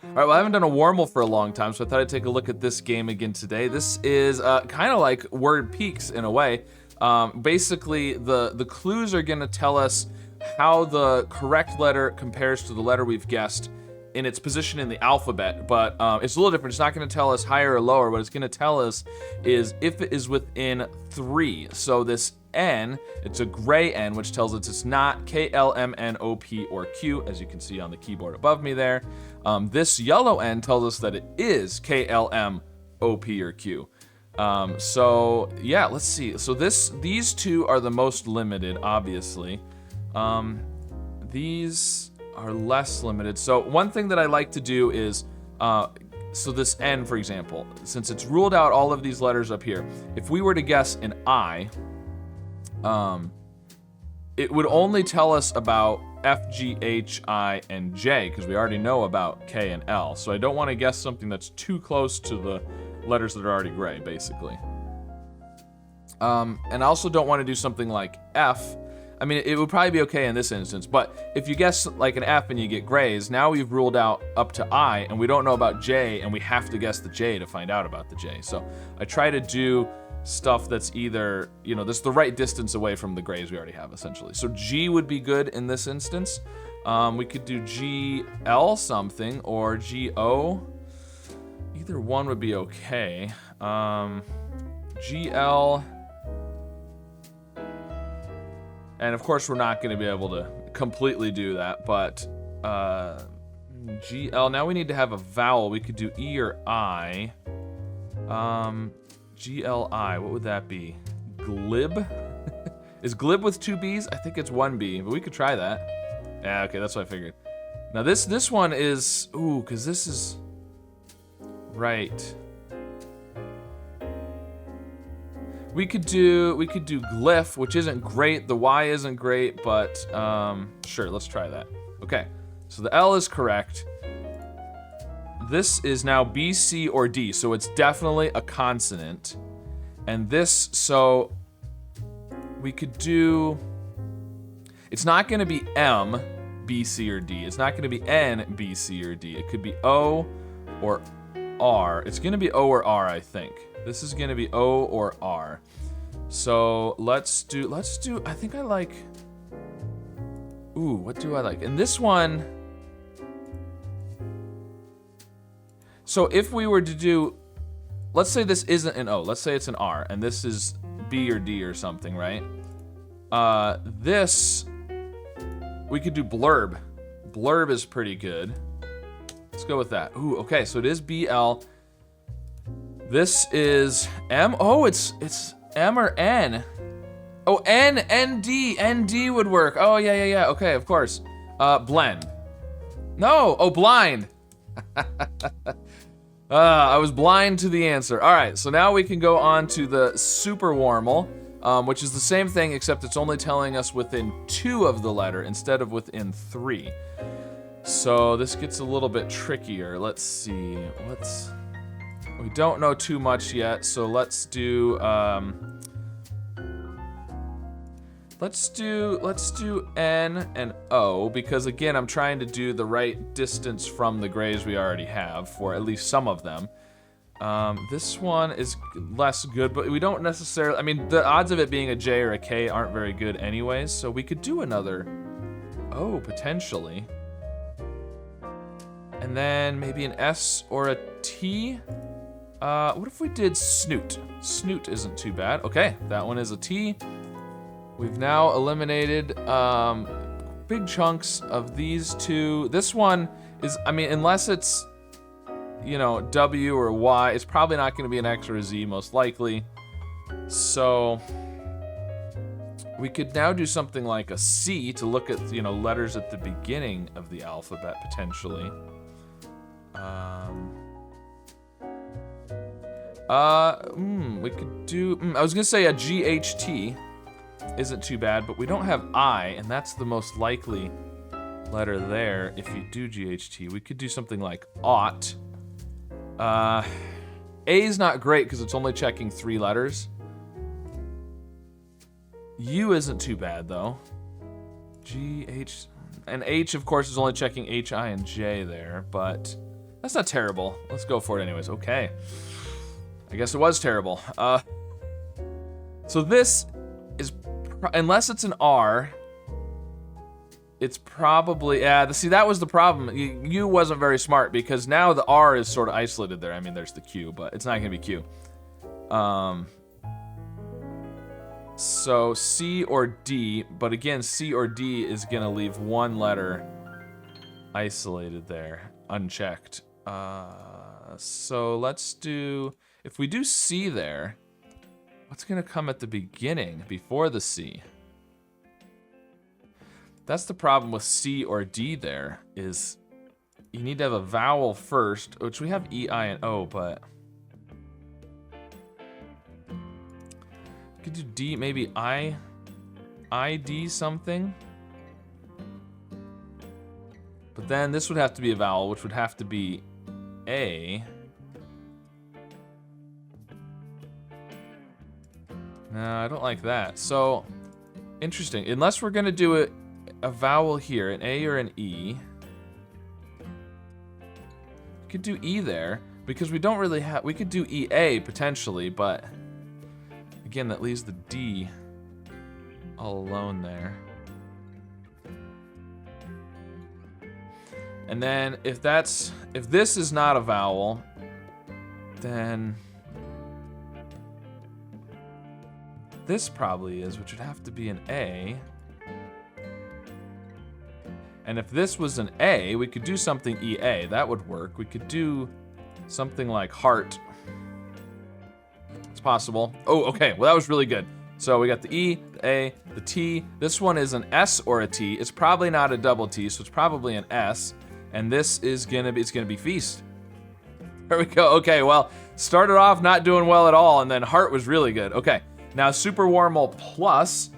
All right, well, I haven't done a Wormel for a long time, so I thought I'd take a look at this game again today. This is kind of like Word Peaks in a way. Basically, the clues are going to tell us how the correct letter compares to the letter we've guessed in its position in the alphabet, but it's a little different. It's not going to tell us higher or lower. What it's going to tell us is if it is within 3. So this N, it's a gray N, which tells us it's not K, L, M, N, O, P, or Q, as you can see on the keyboard above me there. This yellow N tells us that it is K, L, M, O, P, or Q. So yeah, let's see. So these two are the most limited, obviously. These are less limited. So one thing that I like to do is, so this N, for example, since it's ruled out all of these letters up here, if we were to guess an I, it would only tell us about F, G, H, I, and J, because we already know about K and L. So I don't want to guess something that's too close to the letters that are already gray, basically. And I also don't want to do something like F. I mean, it would probably be okay in this instance, but if you guess like an F and you get grays, now we've ruled out up to I, and we don't know about J, and we have to guess the J to find out about the J. So I try to do stuff that's either, that's the right distance away from the grays we already have, essentially. So G would be good in this instance. We could do GL something, or GO. Either one would be okay. GL... And of course, we're not going to be able to completely do that, but GL, now we need to have a vowel. We could do E or I. GLI, what would that be? Glib? Is glib with 2 B's? I think it's 1 B, but we could try that. Yeah, okay, that's what I figured. Now this one is, because this is, right. We could do glyph, which isn't great. The Y isn't great, but sure, let's try that. Okay, so the L is correct. This is now B, C, or D, so it's definitely a consonant. And this, so we could do, it's not gonna be M, B, C, or D. It's not gonna be N, B, C, or D. It could be O or R. It's gonna be O or R, I think. This is gonna be O or R. So let's do, I think I like, what do I like? And this one, so if we were to do, let's say this isn't an O, let's say it's an R, and this is B or D or something, right? This, we could do blurb. Blurb is pretty good. Let's go with that. Okay, so it is BL. This is M. Oh, it's M or N. Oh, ND would work. Oh, yeah. Okay, of course. Blend. No. Oh, blind. I was blind to the answer. All right, so now we can go on to the Super Wormel, which is the same thing, except it's only telling us within 2 of the letter instead of within 3. So this gets a little bit trickier. Let's see. We don't know too much yet, so let's do N and O, because again, I'm trying to do the right distance from the grays we already have for at least some of them. This one is less good, but we don't necessarily, I mean, the odds of it being a J or a K aren't very good anyways, so we could do another O, potentially. And then maybe an S or a T. What if we did snoot? Snoot isn't too bad. Okay, that one is a T. We've now eliminated big chunks of these 2. This one is, I mean, unless it's, W or Y, it's probably not going to be an X or a Z, most likely. So we could now do something like a C to look at, letters at the beginning of the alphabet, potentially. We could do, I was gonna say a GHT isn't too bad, but we don't have I, and that's the most likely letter there. If you do GHT, we could do something like ought. A is not great because it's only checking 3 letters. U isn't too bad though. G, H, and H of course is only checking H, I, and J there, but That's not terrible. Let's go for it anyways. Okay. I guess it was terrible. So this is, unless it's an R, it's probably, yeah, see, that was the problem. You wasn't very smart because now the R is sort of isolated there. I mean, there's the Q, but it's not gonna be Q. So C or D, but again, C or D is gonna leave one letter isolated there, unchecked. So let's do, if we do C there, what's gonna come at the beginning before the C? That's the problem with C or D there, is you need to have a vowel first, which we have E, I, and O, but could do D, maybe I, D something. But then this would have to be a vowel, which would have to be A. No, I don't like that. So, interesting. Unless we're gonna do it a vowel here, an A or an E. We could do E there, because we don't really have, we could do EA potentially, but again, that leaves the D all alone there. And then if this is not a vowel, then this probably is, which would have to be an A. And if this was an A, we could do something EA. That would work. We could do something like heart. It's possible. Oh, okay. Well, that was really good. So we got the E, the A, the T. This one is an S or a T. It's probably not a double T, so it's probably an S. And this is gonna be feast. There we go. Okay, well, started off not doing well at all, and then heart was really good. Okay, now Super Wormhole Plus.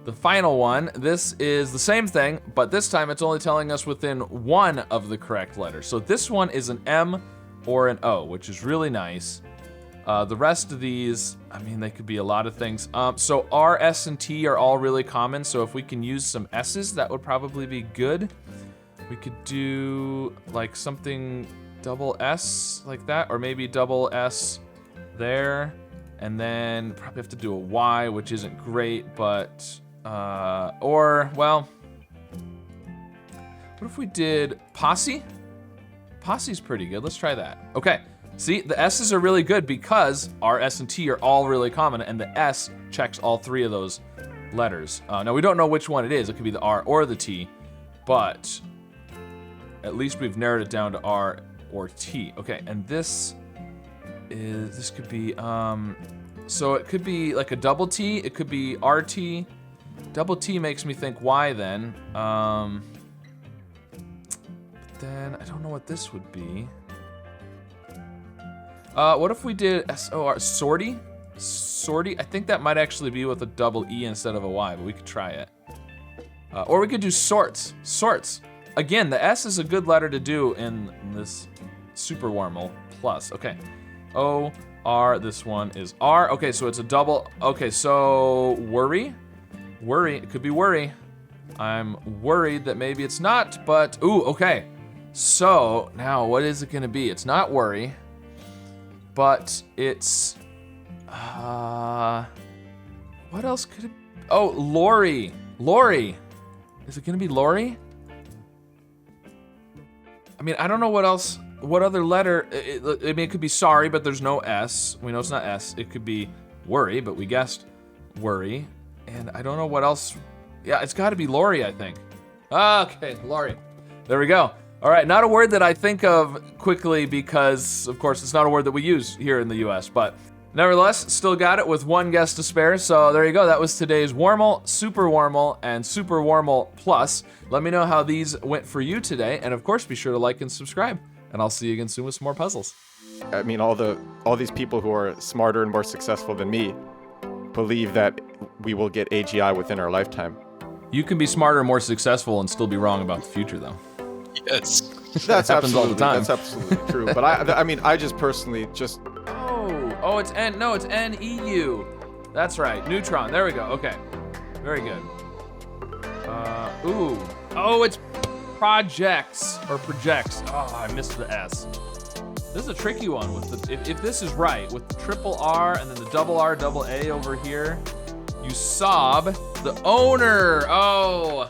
The final one, this is the same thing, but this time it's only telling us within one of the correct letters. So this one is an M or an O, which is really nice. The rest of these, I mean, they could be a lot of things. So R, S, and T are all really common, so if we can use some S's, that would probably be good. We could do like something double S like that, or maybe double S there, and then probably have to do a Y, which isn't great, but or, well, what if we did posse? Posse's pretty good. Let's try that. Okay. See, the S's are really good because R, S, and T are all really common, and the S checks all three of those letters. Now, we don't know which one it is. It could be the R or the T, but at least we've narrowed it down to R or T. Okay, and this could be, so it could be like a double T. It could be RT. Double T makes me think Y then. Then I don't know what this would be. What if we did S-O-R, sortie? Sortie? I think that might actually be with a double E instead of a Y, but we could try it. Or we could do sorts. Sorts. Again, the S is a good letter to do in this Super Wormhole Plus. Okay. O, R, this one is R. Okay, so it's a double. Okay, so worry? Worry, it could be worry. I'm worried that maybe it's not, but, ooh, okay. So, now what is it gonna be? It's not worry, but it's, what else could it, oh, Lori. Lori. Is it gonna be Lori? I mean, I don't know what else, what other letter, I mean, it could be sorry, but there's no S. We know it's not S. It could be worry, but we guessed worry. And I don't know what else. Yeah, it's gotta be Lori, I think. Okay, Lori. There we go. All right, not a word that I think of quickly because, of course, it's not a word that we use here in the US, but nevertheless, still got it with one guess to spare. So there you go. That was today's Wormhole, Super Wormhole, and Super Wormhole Plus. Let me know how these went for you today. And of course, be sure to like and subscribe. And I'll see you again soon with some more puzzles. I mean, all these people who are smarter and more successful than me believe that we will get AGI within our lifetime. You can be smarter and more successful and still be wrong about the future, though. Yes. That's happens all the time. That's absolutely true. But I mean, I just personally just. Oh, it's N. No, it's NEU. That's right. Neutron. There we go. Okay. Very good. Ooh. Oh, it's projects or projects. Oh, I missed the S. This is a tricky one with the, if this is right, with the triple R and then the double R, double A over here. You sob the owner. Oh,